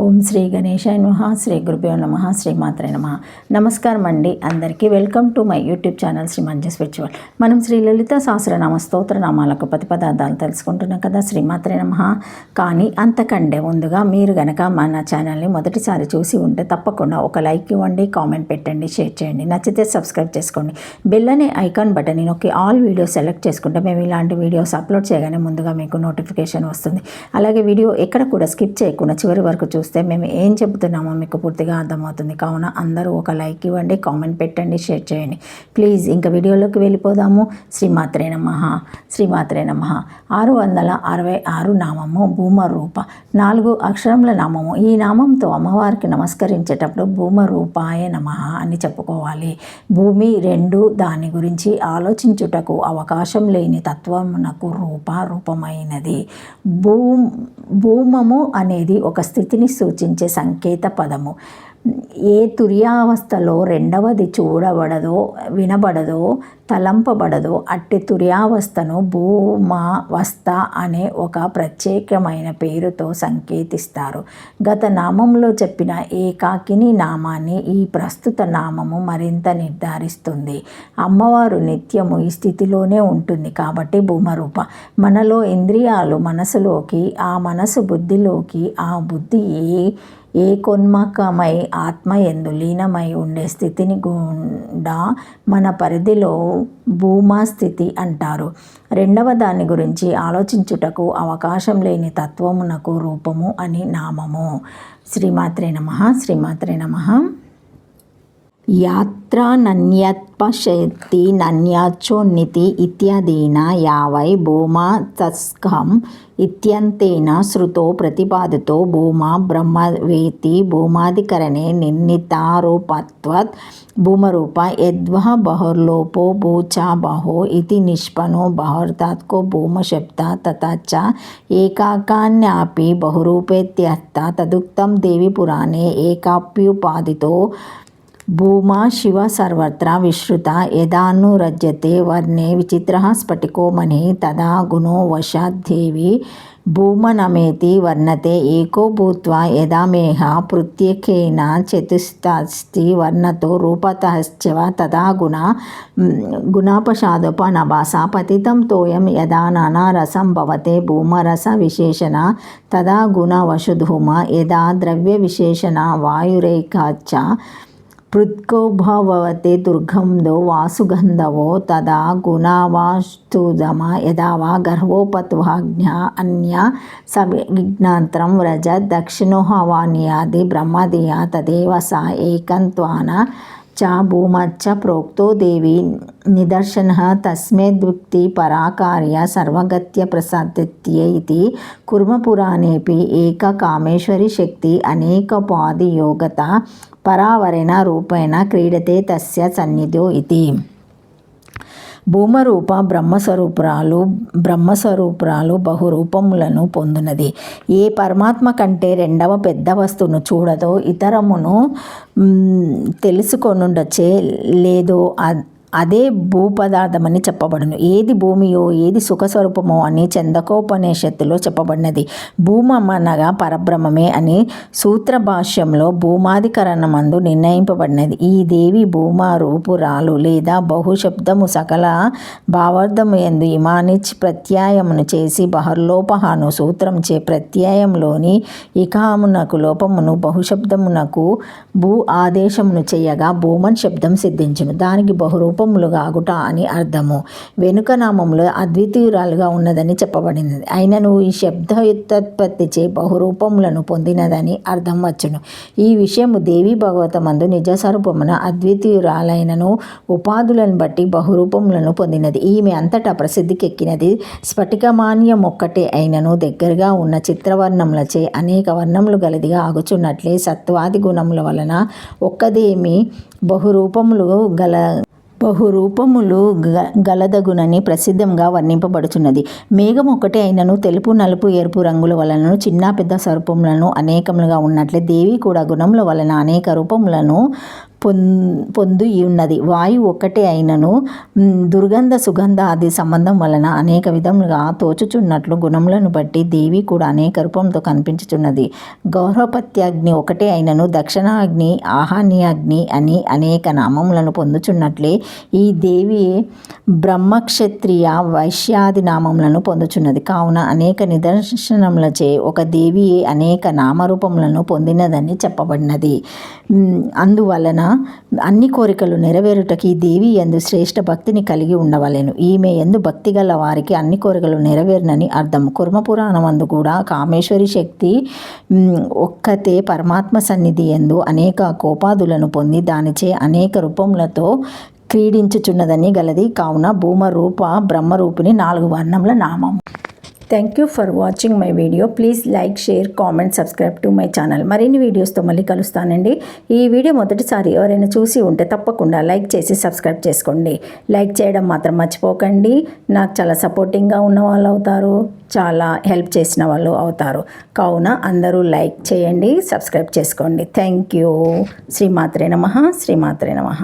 ఓం శ్రీ గణేశాయ నమః. శ్రీ గురుభ్యో నమః. శ్రీ మాత్రే నమః. నమస్కారం అండి అందరికీ. Welcome to my YouTube channel Shri Manju spiritual. మనం శ్రీ లలిత సహస్రనామ స్తోత్ర నామాలకు 10 పదార్థాలు తెలుసుకుంటున్నాం కదా, శ్రీ మాత్రే నమః. కానీ అంతకంటే ముందుగా మీరు గనక మన ఛానల్ని మొదటిసారి చూసి ఉంటే తప్పకుండా ఒక లైక్ ఇవ్వండి, కామెంట్ పెట్టండి, షేర్ చేయండి. నచ్చితే సబ్స్క్రైబ్ చేసుకోండి. బెల్ అనే ఐకాన్ బటన్ నొక్కి ఆల్ వీడియోస్ సెలెక్ట్ చేసుకుంటే మేము ఇలాంటి వీడియోస్ అప్లోడ్ చేయగానే ముందుగా మీకు నోటిఫికేషన్ వస్తుంది. అలాగే వీడియో ఎక్కడ కూడా స్కిప్ చేయకుండా చివరి వరకు చూస్తే మేము ఏం చెబుతున్నామో మీకు పూర్తిగా అర్థమవుతుంది. కావున అందరూ ఒక లైక్ ఇవ్వండి, కామెంట్ పెట్టండి, షేర్ చేయండి ప్లీజ్. ఇంకా వీడియోలోకి వెళ్ళిపోదాము. శ్రీమాత్రే నమః. శ్రీమాత్రే నమః. 666 నామము భూమరూప. 4 అక్షరముల నామము. ఈ నామంతో అమ్మవారికి నమస్కరించేటప్పుడు భూమరూపాయ నమః అని చెప్పుకోవాలి. భూమి 2 దాని గురించి ఆలోచించుటకు అవకాశం లేని తత్వమునకు రూపమైనది. భూమము అనేది ఒక స్థితిని సూచించే సంకేత పదము. ఏ తుర్యావస్థలో రెండవది చూడబడదో, వినబడదో, తలంపబడదో అట్టి తుర్యావస్థను భూమావస్థ అనే ఒక ప్రత్యేకమైన పేరుతో సంకేతిస్తారు. గత నామంలో చెప్పిన ఏకాకిని నామాన్ని ఈ ప్రస్తుత నామము మరింత నిర్ధారిస్తుంది. అమ్మవారు నిత్యము ఈ స్థితిలోనే ఉంటుంది కాబట్టి భూమరూప. మనలో ఇంద్రియాలు మనసులోకి, ఆ మనసు బుద్ధిలోకి, ఆ బుద్ధి ఏకోన్ముఖమై ఆత్మయందు లీనమై ఉండే స్థితిని గుండా మన పరిధిలో భూమా స్థితి అంటారు. రెండవ దాని గురించి ఆలోచించుటకు అవకాశం లేని తత్వమునకు రూపము అని నామము. శ్రీమాత్రే నమః. శ్రీమాత్రే నమః. యాత్రానన్యత్పశ్యతి నన్యాచోన్నితి ఇత్యాదీన యావై భూమా తస్కం ఇత్యంతేన శృతో ప్రతిపాదితో భూమా బ్రహ్మవేతి భూమాధికరణే నిర్ణీతారూపత్వాత్ భూమరూప యద్వః బహుర్లోపో భూచా బహో ఇతి నిష్పన్నో బహుర్తాత్కో భూమశబ్ద తథా చ ఏకాకాన్యాపి బహురూపేత్యర్థ తదుక్తం దేవి పురాణే ఏకాప్యుపాదితో భూమా శివ సర్వత్రా విశ్రుత యదానురజ్యతే వర్ణే విచిత్రః స్ఫటికో మణిః తదా గుణో వశాద్దేవి భూమనమేతి వర్ణతే ఏకో భూత్వా యదామేహ ప్రత్యేకేన చతుస్తస్తి వర్ణతో రూపతశ్చ తదా గుణాపషాదోపనభాసా పతితం తోయం యదా నానారసం భవతే భూమరస విశేషణ తదా గుణవశుధూమ యదా ద్రవ్య విశేషణ వాయురేకాచ్చ పృథ్కోభవతే దుర్గంధో వాసుగంధవో తదా గుణావాస్తుదమ యదా వా గర్భోపత్వాజ్ఞ అన్య సవిజ్ఞాంతరం వ్రజ దక్షిణోహవాన్యాది బ్రహ్మదియా తదేవ సా ఏకంత్వాన చ భూమచ్చ ప్రోక్తో దేవి నిదర్శనః తస్మేద్విక్తి పరాకార్య సర్వగత్య ప్రసాదిత్యే ఇతి కుర్మపురాణేపి ఏక కామేశ్వరి శక్తి అనేకోపాధి యోగత పరావరేణ రూపేణ క్రీడతే తస్య సన్నిధో ఇతి. భూమరూప బ్రహ్మస్వరూపురాలు బహురూపములను పొందినది. ఏ పరమాత్మ కంటే రెండవ పెద్ద వస్తువును చూడదో, ఇతరమును తెలుసుకొనుండచే లేదో అదే భూపదార్థమని చెప్పబడును. ఏది భూమియో ఏది సుఖస్వరూపమో అని చందకోపనిషత్తులో చెప్పబడినది. భూమనగా పరబ్రహ్మమే అని సూత్ర భాష్యంలో భూమాధికరణమందు నిర్ణయింపబడినది. ఈ దేవి భూమరూపురాలు లేదా బహుశబ్దము సకల భావార్థము యందు ఇమానిచ్ ప్రత్యయమును చేసి బహర్లోపహాను సూత్రంచే ప్రత్యయంలోని ఇకామునకు లోపమును బహుశబ్దమునకు భూ ఆదేశమును చేయగా భూమన్ శబ్దం సిద్ధించును. దానికి బహురూప గాగుట అని అర్థము. వెనుక నామంలో అద్వితీయురాలుగా ఉన్నదని చెప్పబడినది. అయినను ఈ శబ్దయుత్పత్తిచే బహురూపములను పొందినదని అర్థం వచ్చును. ఈ విషయము దేవి భాగవతమందు నిజస్వరూపమున అద్వితీయురాలైనను ఉపాధులను బట్టి బహురూపములను పొందినది. ఈమె అంతటా ప్రసిద్ధికెక్కినది. స్ఫటికమాన్యమొక్కటే అయినను దగ్గరగా ఉన్న చిత్రవర్ణములచే అనేక వర్ణములు గలదిగా ఆగుచున్నట్లే సత్వాది గుణముల వలన ఒక్కదేమి బహురూపములు గలదగునని ప్రసిద్ధంగా వర్ణింపబడుచున్నది. మేఘం ఒకటే అయినను తెలుపు, నలుపు, ఎరుపు రంగుల వలన చిన్న పెద్ద స్వరూపములను అనేకములుగా ఉన్నట్లే దేవి కూడా గుణముల వలన అనేక రూపములను పొందు ఉన్నది. వాయువు ఒక్కటే అయినను దుర్గంధ సుగంధ ఆది సంబంధం వలన అనేక విధములుగా తోచుచున్నట్లు గుణములను బట్టి దేవి కూడా అనేక రూపంతో కనిపించుచున్నది. గౌరవపత్యాగ్ని ఒకటే అయినను దక్షిణాగ్ని ఆహాన్యాగ్ని అని అనేక నామములను పొందుచున్నట్లే ఈ దేవి బ్రహ్మక్షత్రియ వైశ్యాది నామములను పొందుచున్నది. కావున అనేక నిదర్శనములచే ఒక దేవి అనేక నామరూపములను పొందినదని చెప్పబడినది. అందువలన అన్ని కోరికలు నెరవేరుటకి ఈ దేవి యందు శ్రేష్ఠ భక్తిని కలిగి ఉండవలెను. ఈమె యందు భక్తి గల వారికి అన్ని కోరికలు నెరవేరునని అర్థం. కుర్మపురాణమందు కూడా కామేశ్వరి శక్తి ఒక్కతే పరమాత్మ సన్నిధి యందు అనేక కోపాదులను పొంది దానిచే అనేక రూపములతో క్రీడించుచున్నదని గలది. కావున భూమరూప బ్రహ్మరూపిణి 4 వర్ణముల నామం. Thank you for watching my video. Please like, share, comment, subscribe to my channel. మరిన్ని వీడియోస్తో మళ్ళీ కలుస్తానండి. ఈ వీడియో మొదటిసారి ఎవరైనా చూసి ఉంటే తప్పకుండా లైక్ చేసి సబ్స్క్రైబ్ చేసుకోండి. లైక్ చేయడం మాత్రం మర్చిపోకండి. నాకు చాలా సపోర్టింగ్గా ఉన్న వాళ్ళు అవుతారు, చాలా హెల్ప్ చేసిన వాళ్ళు అవుతారు. కావున అందరూ లైక్ చేయండి, సబ్స్క్రైబ్ చేసుకోండి. Thank you. శ్రీమాత్రే నమః. శ్రీమాత్రే నమః.